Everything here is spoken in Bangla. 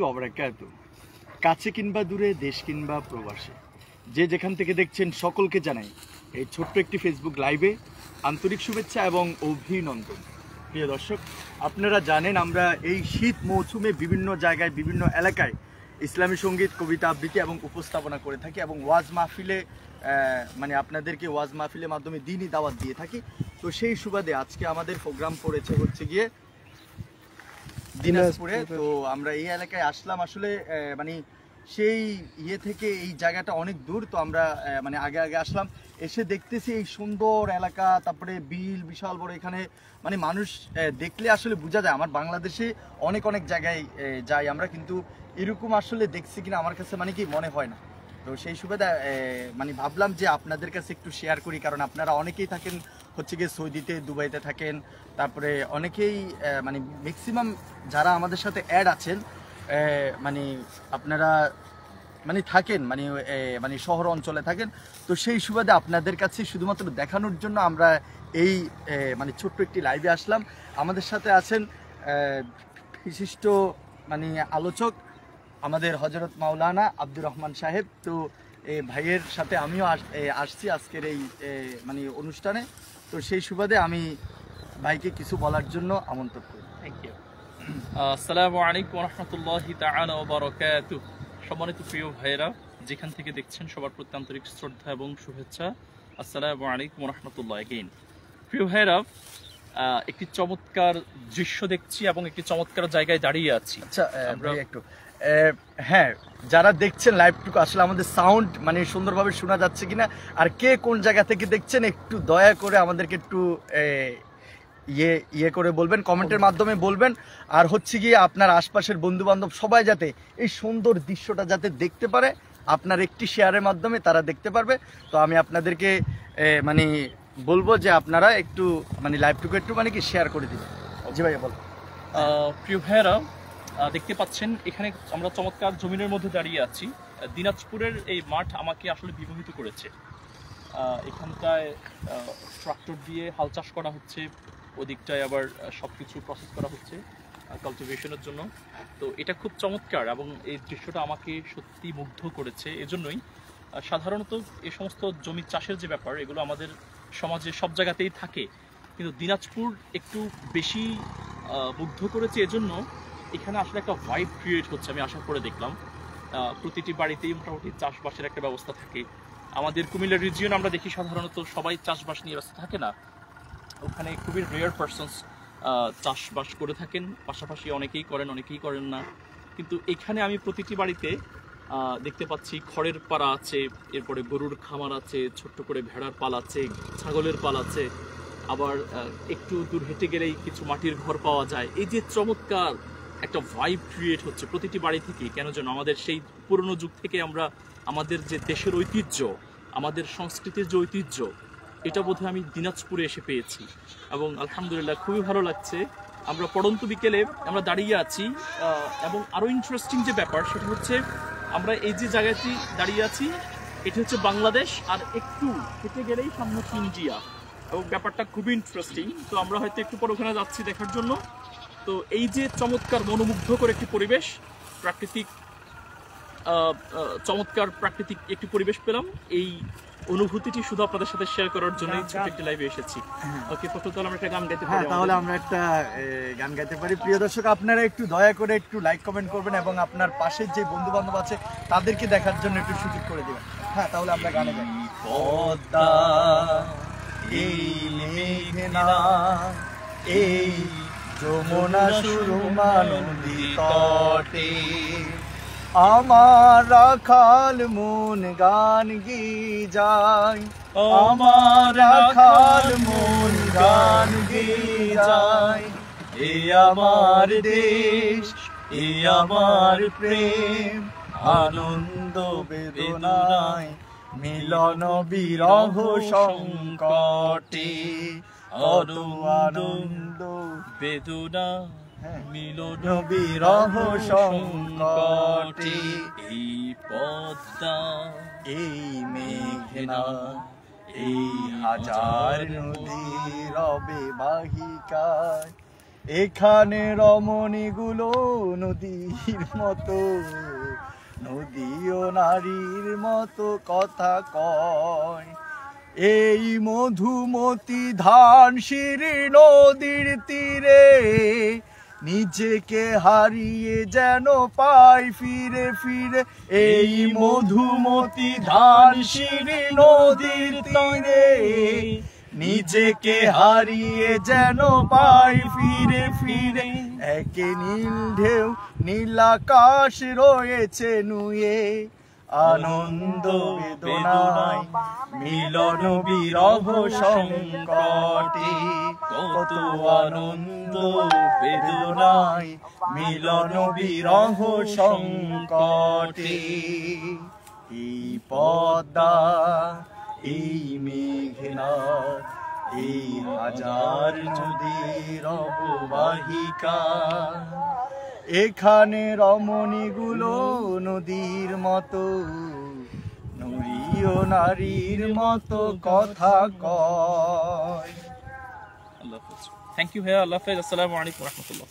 ওয়াবারাকাতুহু। কাছে কিংবা দূরে, দেশ কিংবা প্রবাসে, যে যেখান থেকে দেখছেন সকলকে জানাই এই ছোট্ট একটি ফেসবুক লাইভে আন্তরিক শুভেচ্ছা এবং অভিনন্দন। প্রিয় দর্শক, আপনারা জানেন আমরা এই শীত মৌসুমে বিভিন্ন জায়গায় বিভিন্ন এলাকায় ইসলামী সঙ্গীত, কবিতা আবৃত্তি এবং উপস্থাপনা করে থাকি এবং ওয়াজ মাহফিলে আপনাদেরকে ওয়াজ মাহফিলের মাধ্যমে দ্বীনি দাওয়াত দিয়ে থাকি। তো সেই সুবাদে আজকে আমাদের প্রোগ্রাম পড়েছে হচ্ছে গিয়ে দিনাজপুরে। তো আমরা এই এলাকায় আসলাম আসলে সেই থেকে এই জায়গাটা অনেক দূর। তো আমরা আগে আসলাম, এসে দেখতেছি এই সুন্দর এলাকা, তারপরে বিল বিশাল বড়। এখানে মানুষ দেখলে আসলে বোঝা যায় আমার বাংলাদেশে অনেক জায়গায় যাই আমরা, কিন্তু এরকম আসলে দেখছি কিনা আমার কাছে কি মনে হয় না। তো সেই সুবাদে ভাবলাম যে আপনাদের কাছে একটু শেয়ার করি, কারণ আপনারা অনেকেই থাকেন হচ্ছে গিয়ে সৌদিতে, দুবাইতে থাকেন, তারপরে অনেকেই ম্যাক্সিমাম যারা আমাদের সাথে অ্যাড আছেন আপনারা থাকেন শহর অঞ্চলে থাকেন। তো সেই সুবাদে আপনাদের কাছে শুধুমাত্র দেখানোর জন্য আমরা এই ছোট্ট একটি লাইভে আসলাম। আমাদের সাথে আছেন বিশিষ্ট আলোচক আমাদের হযরত মাওলানা আব্দুর রহমান সাহেব। তো এই ভাইয়ের সাথে আমিও আসছি আজকের এই অনুষ্ঠানে। তো সেই সুবাদে আমি ভাইকে কিছু বলার জন্য আমন্ত্রণ করি। Thank you. আসসালামু আলাইকুম ওয়া রাহমাতুল্লাহি তাআলা ওয়া বারাকাতুহু। সম্মানিত প্রিয় ভাইয়েরা, যেখান থেকে দেখছেন সবার প্রতি আন্তরিক শ্রদ্ধা এবং শুভেচ্ছা। আসসালামু আলাইকুম ওয়া রাহমাতুল্লাহ। এগেইন প্রিয় ভাইয়েরা, একটি চমৎকার দৃশ্য দেখছি এবং একটি চমৎকার জায়গায় দাঁড়িয়ে আছি। আচ্ছা আমরা একটু হ্যাঁ, যারা দেখছেন লাইভটুকু আসলে আমাদের সাউন্ড সুন্দরভাবে শোনা যাচ্ছে কিনা, আর কে কোন জায়গা থেকে দেখছেন একটু দয়া করে আমাদেরকে একটু ইয়ে করে বলবেন, কমেন্টের মাধ্যমে বলবেন। আর হচ্ছে গিয়ে আপনার আশপাশের বন্ধু বান্ধব সবাই যাতে এই সুন্দর দৃশ্যটা যাতে দেখতে পারে, আপনার একটি শেয়ারের মাধ্যমে তারা দেখতে পারবে। তো আমি আপনাদেরকে বলবো যে আপনারা একটু লাইভটুকু একটু শেয়ার করে দিবেন। জি ভাইয়া বল। প্রিয় ভাইয়েরা, দেখতে পাচ্ছেন এখানে আমরা চমৎকার জমিনের মধ্যে দাঁড়িয়ে আছি। দিনাজপুরের এই মাঠ আমাকে আসলে বিমোহিত করেছে। এখানটায় ট্রাক্টর দিয়ে হাল চাষ করা হচ্ছে, ওদিকটায় আবার সবকিছু প্রসেস করা হচ্ছে কালটিভেশনের জন্য। তো এটা খুব চমৎকার এবং এই দৃশ্যটা আমাকে সত্যি মুগ্ধ করেছে। এজন্যই সাধারণত এই সমস্ত জমি চাষের যে ব্যাপার, এগুলো আমাদের সমাজে সব জায়গাতেই থাকে, কিন্তু দিনাজপুর একটু বেশি মুগ্ধ করেছে। এজন্য এখানে আসলে একটা ভাইব ক্রিয়েট হচ্ছে, আমি আশা করে দেখলাম। প্রতিটি বাড়িতেই মোটামুটি চাষবাসের একটা ব্যবস্থা থাকে। আমাদের কুমিল্লা রিজিয়ন আমরা দেখি সাধারণত সবাই চাষবাস নিয়ে ব্যস্ত থাকে না, ওখানে খুবই রেয়ার পারসনস চাষবাস করে থাকেন। পাশাপাশি অনেকেই করেন, অনেকেই করেন না। কিন্তু এখানে আমি প্রতিটি বাড়িতে দেখতে পাচ্ছি খড়ের পাড়া আছে, এরপরে গরুর খামার আছে, ছোট্ট করে ভেড়ার পাল আছে, ছাগলের পাল আছে, আবার একটু দূর হেঁটে গেলেই কিছু মাটির ঘর পাওয়া যায়। এই যে চমৎকার একটা ভাইব ক্রিয়েট হচ্ছে প্রতিটি বাড়ি থেকে, কেন যেন আমাদের সেই পুরনো যুগ থেকে আমরা আমাদের যে দেশের ঐতিহ্য, আমাদের সংস্কৃতির যে ঐতিহ্য, এটা বোধহয় আমি দিনাজপুরে এসে পেয়েছি এবং আলহামদুলিল্লাহ খুবই ভালো লাগছে। আমরা পড়ন্ত বিকেলে আমরা দাঁড়িয়ে আছি এবং আরও ইন্টারেস্টিং যে ব্যাপার সেটা হচ্ছে আমরা এই যে জায়গাটি দাঁড়িয়ে আছি এটা হচ্ছে বাংলাদেশ, আর একটু হেঁটে গেলেই সামনে হচ্ছে ইন্ডিয়া, এবং ব্যাপারটা খুবই ইন্টারেস্টিং। তো আমরা হয়তো একটু পর ওখানে যাচ্ছি দেখার জন্য। তো এই যে চমৎকার মনোমুগ্ধকর একটি পরিবেশ, চমৎকার প্রাকৃতিক একটি পরিবেশ পেলাম, এই অনুভূতিটি শুধু আপনাদের সাথে শেয়ার করার জন্যই ছোট একটি লাইভে এসেছি। ওকে, প্রথমত আমরা একটা গান গাইতে পারি। তাহলে আমরা একটা গান গাইতে পারি। প্রিয় দর্শক, আপনারা একটু দয়া করে একটু লাইক কমেন্ট করবেন এবং আপনার পাশের যে বন্ধু বান্ধব আছে তাদেরকে দেখার জন্য একটু সুযোগ করে দিবেন। হ্যাঁ, তাহলে আমরা গানে গাই। পদ্মা এই মেঘনা এই যমুনা সুরমা নদী তটে, আমার রাখাল মন গান গেয়ে যায়, আমার রাখাল মন গান গেয়ে যায়। এ আমার দেশ, এ আমার প্রেম, আনন্দ বেদনায় মিলন বিরহ সংকটে, আনন্দ বেদনা মিলন বিরহ সংকটে। এই পদ্মা এই মেঘনা এই হাজার নদী রবে বাহিকায়, এখানে রমণীগুলো নদীর মতো, নদী ও নারীর মতো কথা কয়। এই মধুমতি ধানসিঁড়ি নদীর তীরে নিজেকে হারিয়ে যেন পাই ফিরে ফিরে। এই মধুমতি ধানসিঁড়ি নদীর তীরে নিজেকে হারিয়ে যেন পাই ফিরে ফিরে। একে নীল ঢেউ নীল আকাশ রয়েছে নুয়ে, আনন্দ বেদনায় মিলন বিরহ সংকটে। কত আনন্দ বেদনায় মিলন বিরহ সংকটে। এই পদ্মা এই মেঘনা এই হাজার নদীর অববাহিকা, এখানে রমণীগুলো নদীর মতো, নদী ও নারীর মতো কথা কয়। আল্লাহ হাফেজ। থ্যাংক ইউ ভাইয়া, আল্লাহ হাফেজ। আসসালামু আলাইকুম রহমতুল্লাহ।